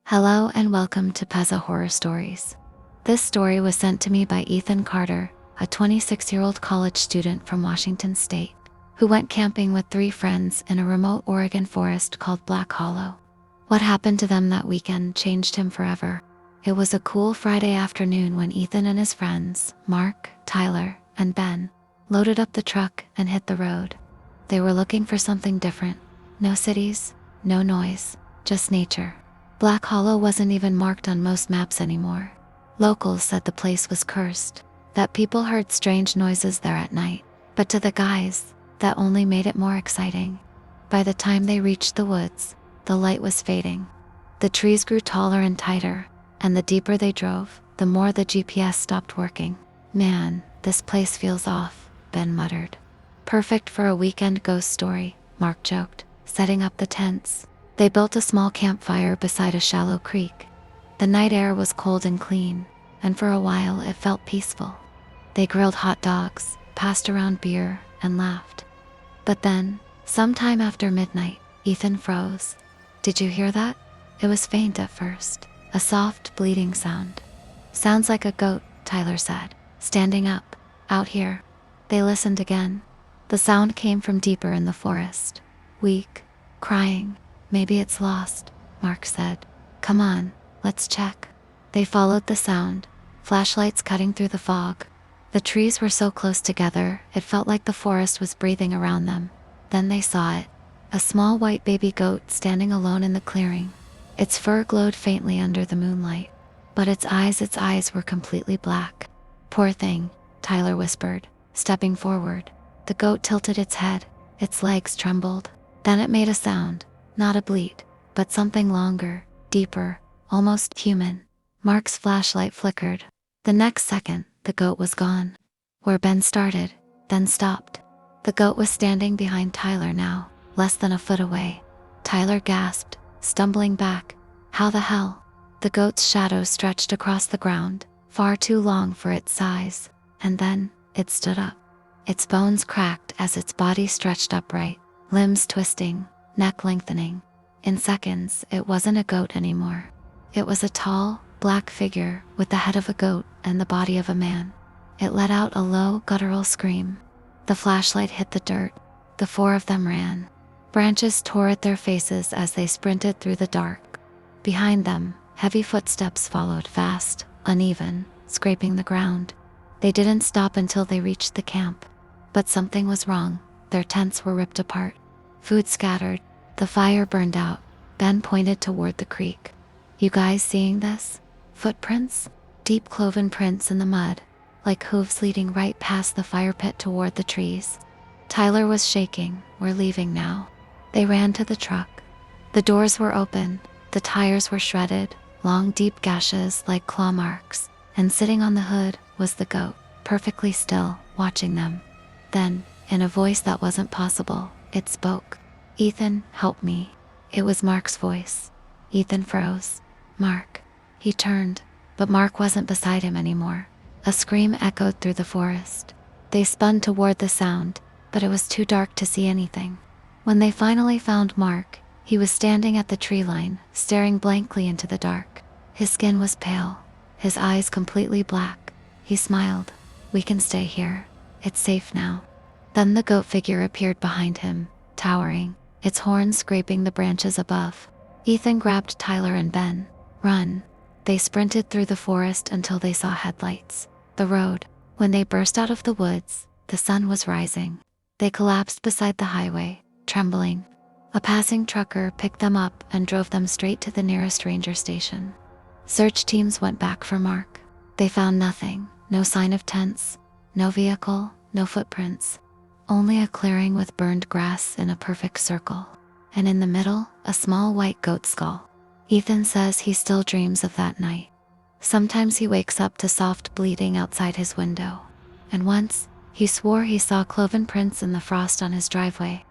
Hello and welcome to Peza Horror Stories. This story was sent to me by Ethan Carter, a 26-year-old college student from Washington State, who went camping with 3 friends in a remote Oregon forest called Black Hollow. What happened to them that weekend changed him forever. It was a cool Friday afternoon when Ethan and his friends, Mark, Tyler, and Ben, loaded up the truck and hit the road. They were looking for something different. No cities, no noise, just nature. Black Hollow wasn't even marked on most maps anymore. Locals said the place was cursed, that people heard strange noises there at night. But to the guys, that only made it more exciting. By the time they reached the woods, the light was fading. The trees grew taller and tighter, and the deeper they drove, the more the GPS stopped working. Man, this place feels off, Ben muttered. Perfect for a weekend ghost story, Mark joked, setting up the tents. They built a small campfire beside a shallow creek. The night air was cold and clean, and for a while it felt peaceful. They grilled hot dogs, passed around beer, and laughed. But then, sometime after midnight, Ethan froze. Did you hear that? It was faint at first, a soft, bleating sound. Sounds like a goat, Tyler said, standing up. Out here. They listened again. The sound came from deeper in the forest. Weak, crying. Maybe it's lost, Mark said. Come on, let's check. They followed the sound, flashlights cutting through the fog. The trees were so close together, it felt like the forest was breathing around them. Then they saw it, a small white baby goat standing alone in the clearing. Its fur glowed faintly under the moonlight, but its eyes were completely black. Poor thing, Tyler whispered, stepping forward. The goat tilted its head, its legs trembled. Then it made a sound. Not a bleat, but something longer, deeper, almost human. Mark's flashlight flickered. The next second, the goat was gone. Where Ben started, then stopped. The goat was standing behind Tyler now, less than a foot away. Tyler gasped, stumbling back. How the hell? The goat's shadow stretched across the ground, far too long for its size, and then, it stood up. Its bones cracked as its body stretched upright, limbs twisting, neck lengthening. In seconds, it wasn't a goat anymore. It was a tall, black figure with the head of a goat and the body of a man. It let out a low, guttural scream. The flashlight hit the dirt. The 4 of them ran. Branches tore at their faces as they sprinted through the dark. Behind them, heavy footsteps followed, fast, uneven, scraping the ground. They didn't stop until they reached the camp. But something was wrong. Their tents were ripped apart. Food scattered. The fire burned out. Ben pointed toward the creek. You guys seeing this? Footprints? Deep cloven prints in the mud, like hooves leading right past the fire pit toward the trees. Tyler was shaking. We're leaving now. They ran to the truck. The doors were open. The tires were shredded, long deep gashes like claw marks. And sitting on the hood was the goat, perfectly still, watching them. Then, in a voice that wasn't possible, it spoke. Ethan, help me. It was Mark's voice. Ethan froze. Mark. He turned, but Mark wasn't beside him anymore. A scream echoed through the forest. They spun toward the sound, but it was too dark to see anything. When they finally found Mark, he was standing at the tree line, staring blankly into the dark. His skin was pale, his eyes completely black. He smiled. We can stay here. It's safe now. Then the goat figure appeared behind him, towering, its horns scraping the branches above. Ethan grabbed Tyler and Ben. Run. They sprinted through the forest until they saw headlights. The road. When they burst out of the woods, the sun was rising. They collapsed beside the highway, trembling. A passing trucker picked them up and drove them straight to the nearest ranger station. Search teams went back for Mark. They found nothing. No sign of tents. No vehicle. No footprints. Only a clearing with burned grass in a perfect circle. And in the middle, a small white goat skull. Ethan says he still dreams of that night. Sometimes he wakes up to soft bleating outside his window. And once, he swore he saw cloven prints in the frost on his driveway.